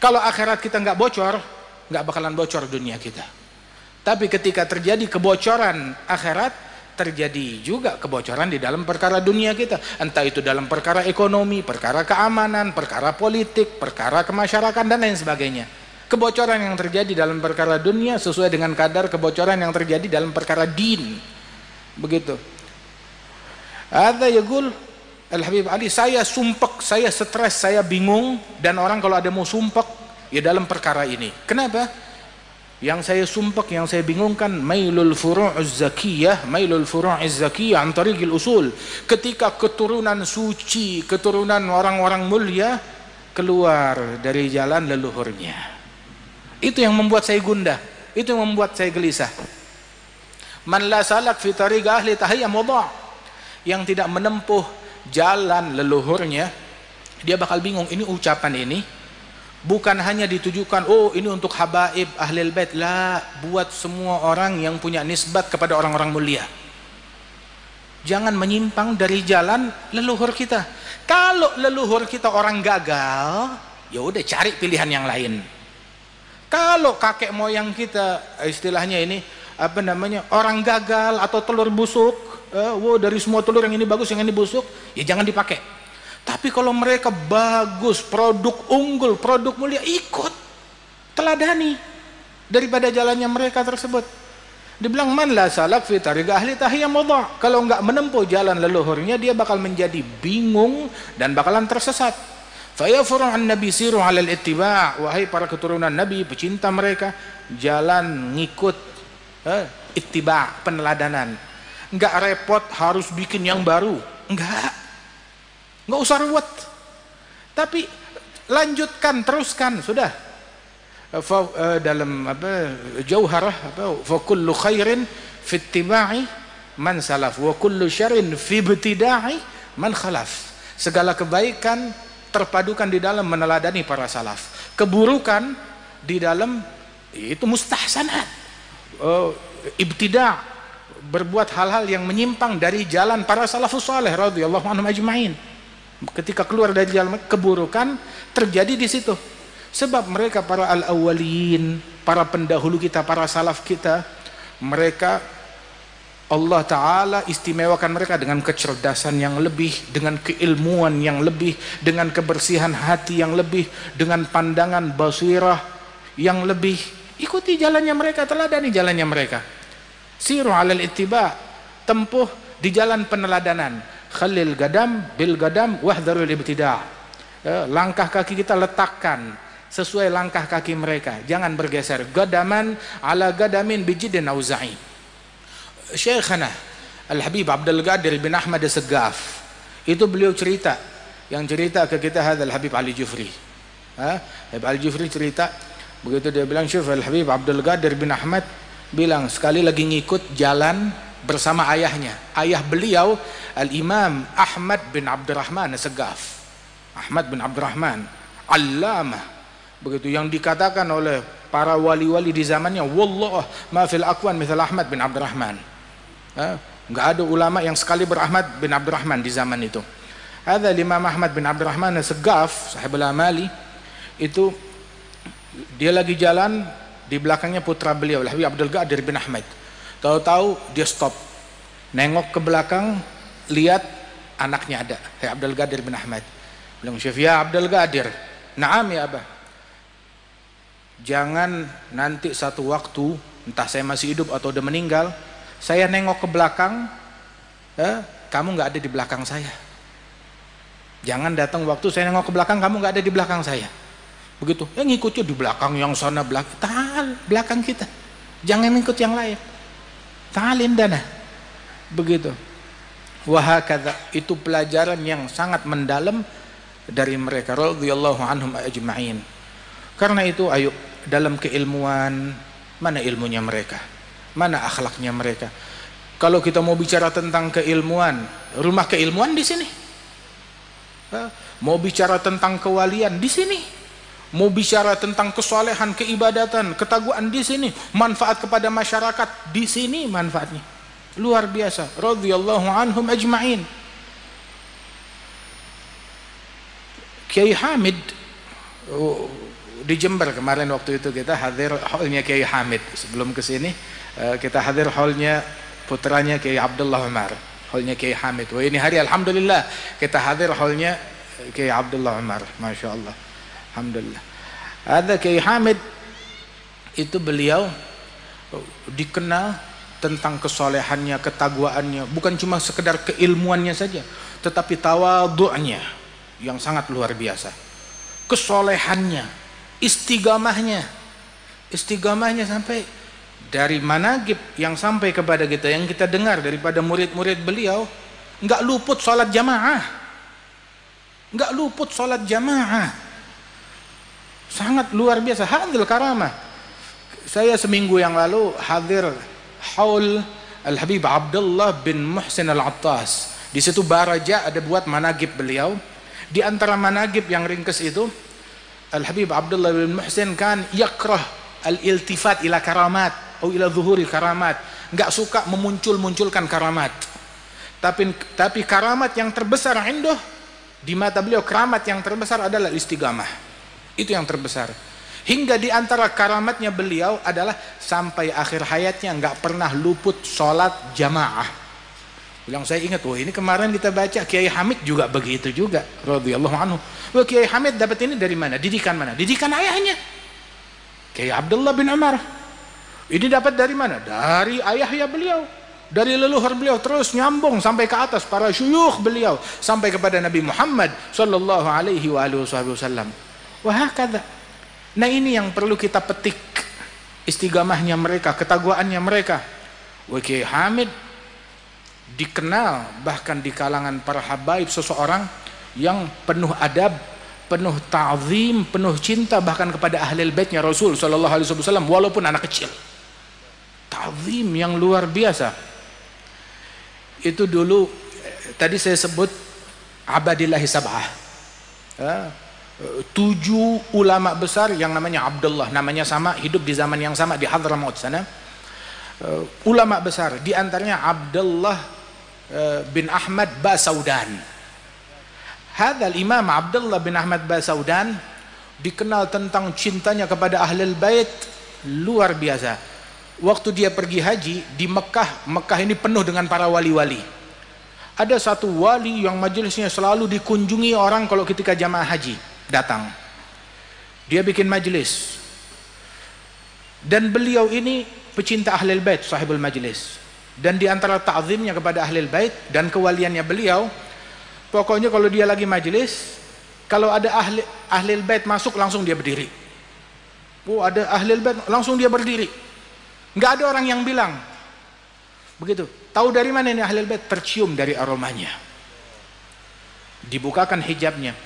Kalau akhirat kita nggak bocor, nggak bakalan bocor dunia kita. Tapi ketika terjadi kebocoran akhirat, terjadi juga kebocoran di dalam perkara dunia kita. Entah itu dalam perkara ekonomi, perkara keamanan, perkara politik, perkara kemasyarakatan dan lain sebagainya. Kebocoran yang terjadi dalam perkara dunia sesuai dengan kadar kebocoran yang terjadi dalam perkara din. Begitu. Ada yaqul Al-Habib Ali, saya sumpek, saya stres, saya bingung, dan orang kalau ada mau sumpek ya dalam perkara ini. Kenapa? Yang saya sumpek, yang saya bingungkan, mailul furu'uz zakiyah, mailul furu'iz zakiyah an tariqil usul. Ketika keturunan suci, keturunan orang-orang mulia keluar dari jalan leluhurnya. Itu yang membuat saya gundah, itu yang membuat saya gelisah. Man la salak fi tariq ahli tahiyyah mudha'. Yang tidak menempuh jalan leluhurnya, dia bakal bingung. Ini ucapan ini bukan hanya ditujukan, oh ini untuk habaib ahlil bait, la, buat semua orang yang punya nisbat kepada orang-orang mulia. Jangan menyimpang dari jalan leluhur kita. Kalau leluhur kita orang gagal, ya udah cari pilihan yang lain. Kalau kakek moyang kita, istilahnya ini apa namanya, orang gagal atau telur busuk, dari semua telur yang ini bagus, yang ini busuk, ya jangan dipakai. Tapi kalau mereka bagus, produk unggul, produk mulia, ikut, teladani daripada jalannya mereka tersebut. Dibilang man la salak fi tariq ahli tahiyyah mudha'. Kalau enggak menempuh jalan leluhurnya, dia bakal menjadi bingung dan bakalan tersesat. Fa ya furu'an nabi siru 'alal ittiba'. Wahai para keturunan Nabi, pecinta mereka, jalan ngikut ittiba', peneladanan. Enggak repot harus bikin yang baru, enggak usah ruwet, tapi lanjutkan, teruskan, sudah. Dalam apa jauharah, fa kullu khairin fi ittiba'i man salaf wa kullu syarrin fi ibtida'i man khalaf. Segala kebaikan terpadukan di dalam meneladani para salaf, keburukan di dalam itu mustahsanat, ibtida', berbuat hal-hal yang menyimpang dari jalan para salafus saleh radhiyallahu anhum ajma'in. Ketika keluar dari jalan keburukan terjadi di situ. Sebab mereka para al-awwalin, para pendahulu kita, para salaf kita, mereka Allah Ta'ala istimewakan mereka dengan kecerdasan yang lebih, dengan keilmuan yang lebih, dengan kebersihan hati yang lebih, dengan pandangan basirah yang lebih. Ikuti jalannya mereka, teladani jalannya mereka. Siru 'alal ittiba', tempuh di jalan peneladanan. Khalil gadam bil gadam wahdharul ibtida'. Langkah kaki kita letakkan sesuai langkah kaki mereka, jangan bergeser. Gadaman ala gadamin bijidin auza'i. Syekhana Al-Habib Abdul Qadir bin Ahmad As-Saggaf, itu beliau cerita, yang cerita ke kita hadal Habib Ali Jufri. Habib Ali Jufri cerita, begitu dia bilang, Syekh Al-Habib Abdul Qadir bin Ahmad bilang sekali lagi ngikut jalan bersama ayahnya. Ayah beliau Al-Imam Ahmad bin Abdurrahman As-Saggaf. Ahmad bin Abdurrahman Allamah, begitu, yang dikatakan oleh para wali-wali di zamannya, wallah ma fil aqwan mithal Ahmad bin Abdurrahman. Enggak ada ulama yang sekali berahmad bin Abdurrahman di zaman itu. Ada Imam Ahmad bin Abdurrahman As-Saggaf, sahibul amali, itu dia lagi jalan, di belakangnya putra beliau Habib Abdul Qadir bin Ahmad. Tahu-tahu dia stop, nengok ke belakang, lihat anaknya ada, Abdul Qadir bin Ahmad. Bilang, Syekh ya Abdul Qadir, na'am ya abah, jangan nanti satu waktu, entah saya masih hidup atau udah meninggal, saya nengok ke belakang, kamu nggak ada di belakang saya. Jangan datang waktu saya nengok ke belakang, kamu nggak ada di belakang saya. Begitu, ngikutnya di belakang yang sana belakang kita, jangan ikut yang lain. Ta'alim dana. Begitu. Wahakadha, itu pelajaran yang sangat mendalam dari mereka radhiyallahu anhum ajma'in. Karena itu ayo dalam keilmuan, mana ilmunya mereka, mana akhlaknya mereka. Kalau kita mau bicara tentang keilmuan, rumah keilmuan di sini. Mau bicara tentang kewalian di sini. Mau bicara tentang kesolehan, keibadatan, ketakwaan di sini. Manfaat kepada masyarakat di sini manfaatnya. Luar biasa. Radhiyallahu anhum ajma'in. Kiai Hamid di Jember kemarin waktu itu kita hadir haulnya Kiai Hamid. Sebelum ke sini kita hadir haulnya putranya Kiai Abdullah Umar, haulnya Kiai Hamid. Wah, ini hari alhamdulillah kita hadir haulnya Kiai Abdullah Umar, masya Allah, alhamdulillah. Ada Kiai Hamid itu beliau dikenal tentang kesolehannya, ketakwaannya, bukan cuma sekedar keilmuannya saja, tetapi tawadhu'nya yang sangat luar biasa, kesolehannya, istiqamahnya sampai dari manaqib yang sampai kepada kita, yang kita dengar daripada murid-murid beliau, nggak luput sholat jamaah, sangat luar biasa. Hadil karamah. Saya seminggu yang lalu hadir haul Al-Habib Abdullah bin Muhsin Al-Attas. Di situ Baraja ada buat manaqib beliau. Di antara manaqib yang ringkes itu, Al-Habib Abdullah bin Muhsin kan yakrah al-iltifat ila karamat atau ila zuhuri karamat, nggak suka memunculkan karamat. Tapi karamat yang terbesar indah di mata beliau, karamat yang terbesar adalah istiqamah. Itu yang terbesar. Hingga di antara karamatnya beliau adalah sampai akhir hayatnya nggak pernah luput sholat jamaah. Bilang saya ingat, wah ini kemarin kita baca Kiai Hamid juga begitu juga, radhiyallahu anhu. Wah, Kiai Hamid dapat ini dari mana? Didikan mana? Didikan ayahnya, Kiai Abdullah bin Umar. Ini dapat dari mana? Dari ayahnya beliau, dari leluhur beliau, terus nyambung sampai ke atas para syuyukh beliau, sampai kepada Nabi Muhammad sallallahu alaihi wasallam. Wah, hakadha. Nah, ini yang perlu kita petik, istiqamahnya mereka, ketakwaannya mereka. Wa Kiai Hamid dikenal bahkan di kalangan para habaib seseorang yang penuh adab, penuh ta'zim, penuh cinta bahkan kepada ahlul baitnya Rasul sallallahu alaihi wasallam walaupun anak kecil. Ta'zim yang luar biasa. Itu dulu tadi saya sebut abadillahi sab'ah. 7 ulama besar yang namanya Abdullah, namanya sama, hidup di zaman yang sama di Hadramaut sana. Ulama besar, di antaranya Abdullah bin Ahmad Basaudan. Hadzal Imam Abdullah bin Ahmad Basaudan dikenal tentang cintanya kepada ahlul bait luar biasa. Waktu dia pergi haji di Mekah ini penuh dengan para wali-wali. Ada satu wali yang majelisnya selalu dikunjungi orang kalau ketika jamaah haji datang. Dia bikin majelis. Dan beliau ini pecinta ahlul bait, sahibul majelis. Dan di antara ta'zimnya kepada ahlul bait dan kewaliannya beliau, pokoknya kalau dia lagi majelis, kalau ada ahlul bait masuk langsung dia berdiri. Oh, ada ahlul bait langsung dia berdiri. Nggak ada orang yang bilang begitu. Tahu dari mana ini ahlul bait? Tercium dari aromanya. Dibukakan hijabnya.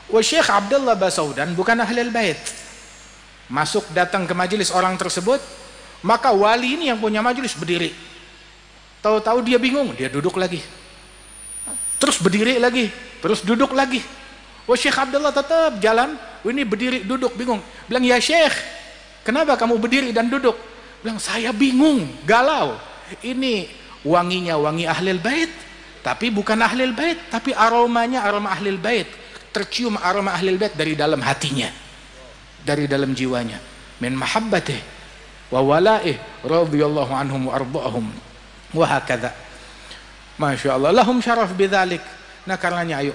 Wah, Syekh Abdullah Basaudan bukan ahlul bait. Masuk datang ke majelis orang tersebut, maka wali ini yang punya majelis berdiri. Tahu-tahu dia bingung, dia duduk lagi. Terus berdiri lagi, terus duduk lagi. Wah, Syekh Abdullah tetap jalan, ini berdiri duduk bingung. Bilang, "Ya Syekh, kenapa kamu berdiri dan duduk?" Bilang, "Saya bingung, galau. Ini wanginya wangi ahlul bait, tapi bukan ahlul bait, tapi aromanya aroma ahlul bait. Tercium aroma ahlul bait dari dalam hatinya, dari dalam jiwanya. Min mahabbatih wa wala'ih radhiyallahu anhum wa arda'ahum." Wa hakadha. Masya Allah, lahum syaraf bidzalik. Nah, karenanya ayo,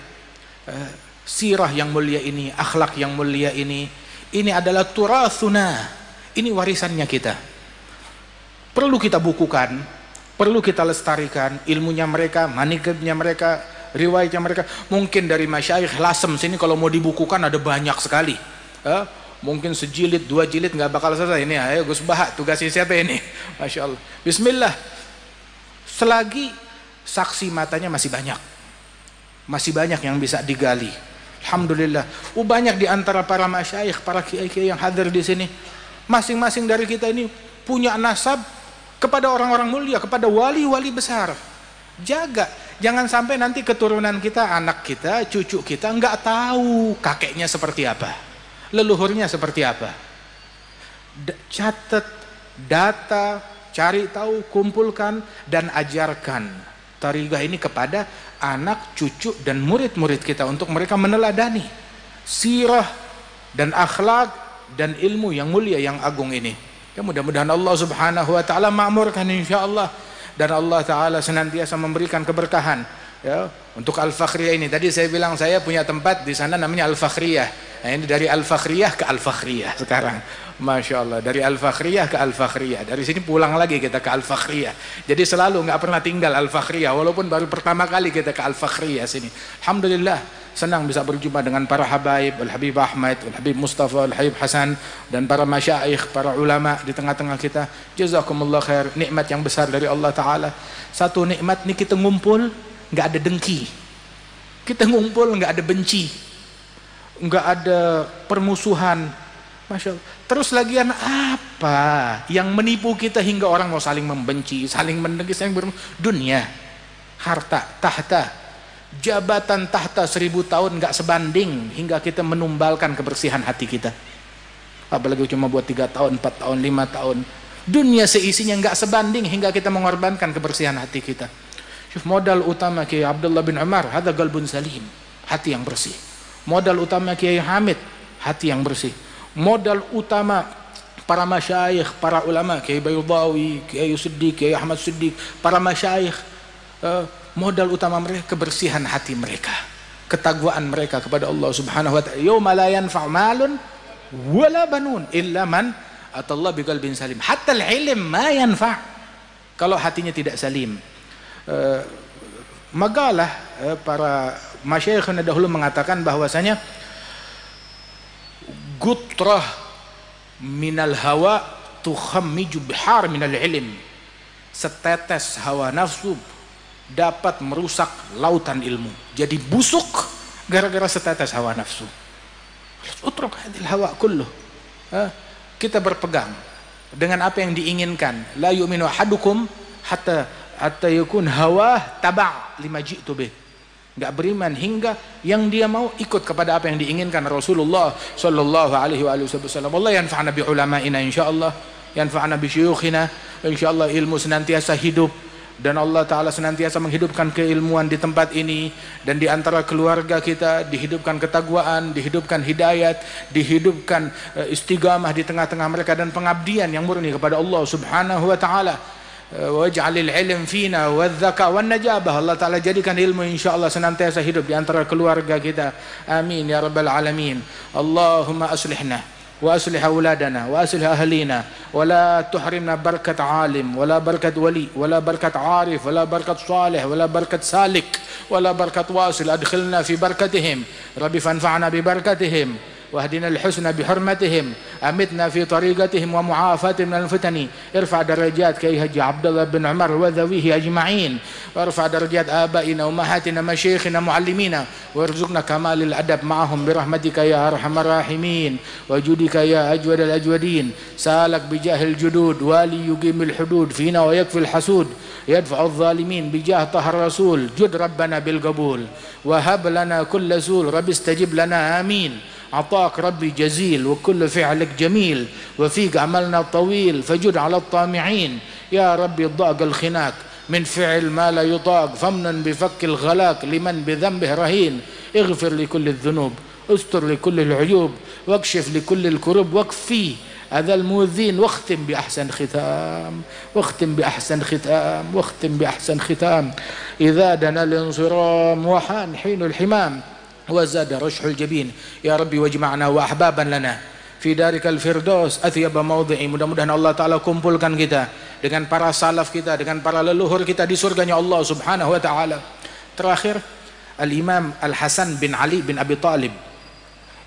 sirah yang mulia ini, akhlak yang mulia ini adalah turathuna. Ini warisannya kita. Perlu kita bukukan, perlu kita lestarikan ilmunya mereka, manaqibnya mereka, riwayatnya mereka. Mungkin dari masyayikh Lasem sini kalau mau dibukukan ada banyak sekali. Mungkin sejilid, 2 jilid nggak bakal selesai. Ini ayo Gus Baha, tugasnya siapa ini? Masya Allah. Bismillah. Selagi saksi matanya masih banyak yang bisa digali. Alhamdulillah. Banyak di antara para masyayikh, para kiai-kiai yang hadir di sini, masing-masing dari kita ini punya nasab kepada orang-orang mulia, kepada wali-wali besar. Jaga, jangan sampai nanti keturunan kita, anak kita, cucu kita nggak tahu kakeknya seperti apa, leluhurnya seperti apa. Catat data, cari tahu, kumpulkan dan ajarkan tariqah ini kepada anak, cucu dan murid-murid kita untuk mereka meneladani sirah dan akhlak dan ilmu yang mulia yang agung ini. Ya, mudah-mudahan Allah Subhanahu wa taala makmurkan insyaallah, dan Allah taala senantiasa memberikan keberkahan ya untuk Al-Fakhriyah ini. Tadi saya bilang saya punya tempat di sana namanya Al-Fakhriyah. Nah, ini dari Al-Fakhriyah ke Al-Fakhriyah sekarang. Masya Allah, dari Al-Fakhriyah ke Al-Fakhriyah. Dari sini pulang lagi kita ke Al-Fakhriyah. Jadi selalu nggak pernah tinggal Al-Fakhriyah, walaupun baru pertama kali kita ke Al-Fakhriyah sini. Alhamdulillah, senang bisa berjumpa dengan para habaib, Al-Habib Ahmad, Al-Habib Mustafa, Al-Habib Hasan, dan para masyaikh, para ulama di tengah-tengah kita. Jazakumullah khair, nikmat yang besar dari Allah Ta'ala. Satu nikmat nih, kita ngumpul nggak ada dengki, kita ngumpul nggak ada benci, nggak ada permusuhan. Masya Allah. Terus lagian apa yang menipu kita hingga orang mau saling membenci, saling mendengki, saling dunia, harta, tahta, jabatan tahta 1000 tahun nggak sebanding hingga kita menumbalkan kebersihan hati kita. Apalagi cuma buat 3 tahun, 4 tahun, 5 tahun. Dunia seisinya nggak sebanding hingga kita mengorbankan kebersihan hati kita. Modal utama Kiai Abdullah bin Umar, hadza qalbun salim, hati yang bersih. Modal utama Kiai Hamid, hati yang bersih. Modal utama para masyayikh, para ulama, Kiai Bayudawi, Kiai Siddiq, Kiai Ahmad Siddiq, para masyayikh, modal utama mereka kebersihan hati mereka, ketakwaan mereka kepada Allah Subhanahu wa taala. Yauma la yanfa'u malun wala banun illa man atallah biqalbin salim. Hatta al-ilm ma yanfa' kalau hatinya tidak salim. Magalah para masyayikhna dahulu mengatakan bahwasanya gutrah minal hawa tukhammiju bihar minal ilm. Setetes hawa nafsu dapat merusak lautan ilmu. Jadi busuk gara-gara setetes hawa nafsu. Utruk hadil hawa kulluh. Kita berpegang dengan apa yang diinginkan. La yu'minu ahadukum hatta yakun hawa taba' lima ji'tu bih. Enggak beriman hingga yang dia mau ikut kepada apa yang diinginkan Rasulullah sallallahu alaihi wasallam. Allah yanfa'na bi ulama'ina insyaallah, yanfa'na bi syuyukhina insyaallah. Ilmu senantiasa hidup dan Allah taala senantiasa menghidupkan keilmuan di tempat ini, dan di antara keluarga kita dihidupkan ketakwaan, dihidupkan hidayat, dihidupkan istiqamah di tengah-tengah mereka, dan pengabdian yang murni kepada Allah Subhanahu wa taala. Waj'alil ilm fina wadh-dhaka wan-najabah. Allah taala jadikan ilmu insyaallah senantiasa hidup di antara keluarga kita. Amin ya rabbal alamin. Allahumma aslihna wa aslih auladana wa aslih ahlina wa la tuhrimna barakat alim wa la barakat wali wa la barakat arif wa la barakat salih wa la barakat salik wa la barakat wasil. Adkhilna fi barakatihim rabbi fanfa'na bi barakatihim واهدنا الحسنى بحرمتهم أمتنا في طريقتهم ومعافاتهم من الفتن. ارفع درجات كي هجي عبد الله بن عمر وذويه أجمعين، وارفع درجات آبائنا وأمهاتنا مشايخنا معلمينا، وارزقنا كمال الأدب معهم برحمتك يا أرحم الراحمين وجودك يا أجود الأجودين. سالك بجاه الجدود والي يقيم الحدود فينا ويكفي الحسود يدفع الظالمين بجاه طه الرسول. جد ربنا بالقبول وهب لنا كل سول رب استجب لنا آمين. عطاك ربي جزيل وكل فعلك جميل وفيك عملنا طويل فجد على الطامعين. يا ربي ضاق الخناق من فعل ما لا يطاق فمن بفك الغلاق لمن بذنبه رهين. اغفر لكل الذنوب استر لكل العيوب واكشف لكل الكروب واكفي هذا المؤذين واختم بأحسن ختام واختم بأحسن ختام واختم بأحسن ختام. إذا دنا الانصرام وحان حين الحمام وزاد رشح الجبين. يا ربي واجمعنا وأحبابا لنا في دارك الفردوس أثيب موضعي. Mudah-mudahan Allah Ta'ala kumpulkan kita dengan para salaf kita, dengan para leluhur kita di surganya Allah Subhanahu wa Ta'ala. Terakhir, Al-Imam Al-Hasan bin Ali bin Abi Talib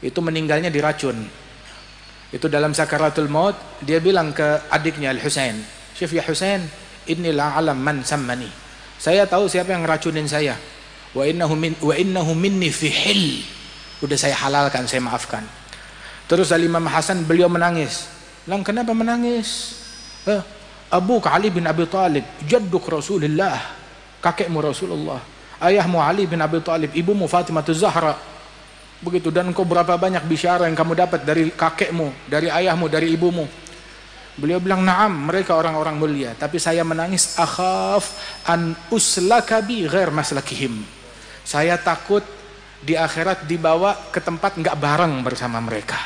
itu meninggalnya diracun. Itu dalam sakaratul maut dia bilang ke adiknya Al-Husain, "Syuf ya Husain, inni la alam man sammani." Saya tahu siapa yang ngeracunin saya. Wa innahu minni fi hil. Udah saya halalkan, saya maafkan. Terus Al-Imam Hasan beliau menangis. Lang, kenapa menangis? Abuk Ali bin Abi Talib, jadduk Rasulullah, kakekmu Rasulullah. Ayahmu Ali bin Abi Talib, ibumu Fatimah Zahra. Begitu, dan engkau berapa banyak bisyara yang kamu dapat dari kakekmu, dari ayahmu, dari ibumu. Beliau bilang, na'am, mereka orang-orang mulia, tapi saya menangis, akhaf an uslakabi ghair maslakihim. Saya takut di akhirat dibawa ke tempat enggak bareng bersama mereka.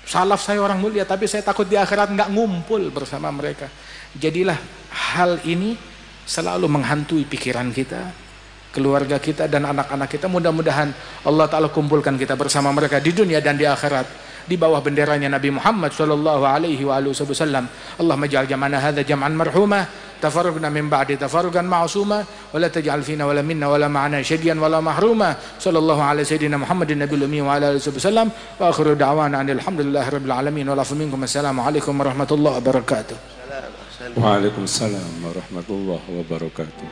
Salaf saya orang mulia, tapi saya takut di akhirat enggak ngumpul bersama mereka. Jadilah hal ini selalu menghantui pikiran kita, keluarga kita dan anak-anak kita. Mudah-mudahan Allah Ta'ala kumpulkan kita bersama mereka di dunia dan di akhirat, di bawah benderanya Nabi Muhammad sallallahu alaihi wasallam. Allahumma ij'al jam'ana hadza jam'an marhuma, tafarraqna min ba'di tafarruqan ma'suma, wa la taj'al fina wa la minna wa la ma'ana syadiyan wa la mahruma. Sallallahu alaihi sayyidina Muhammadin nabiyil ummi wa ala alihi wasallam. Wa akhiru da'wana alhamdulillahi rabbil alamin wa lafu minkum. Assalamu alaikum warahmatullahi wabarakatuh. Waalaikumsalam warahmatullahi wabarakatuh.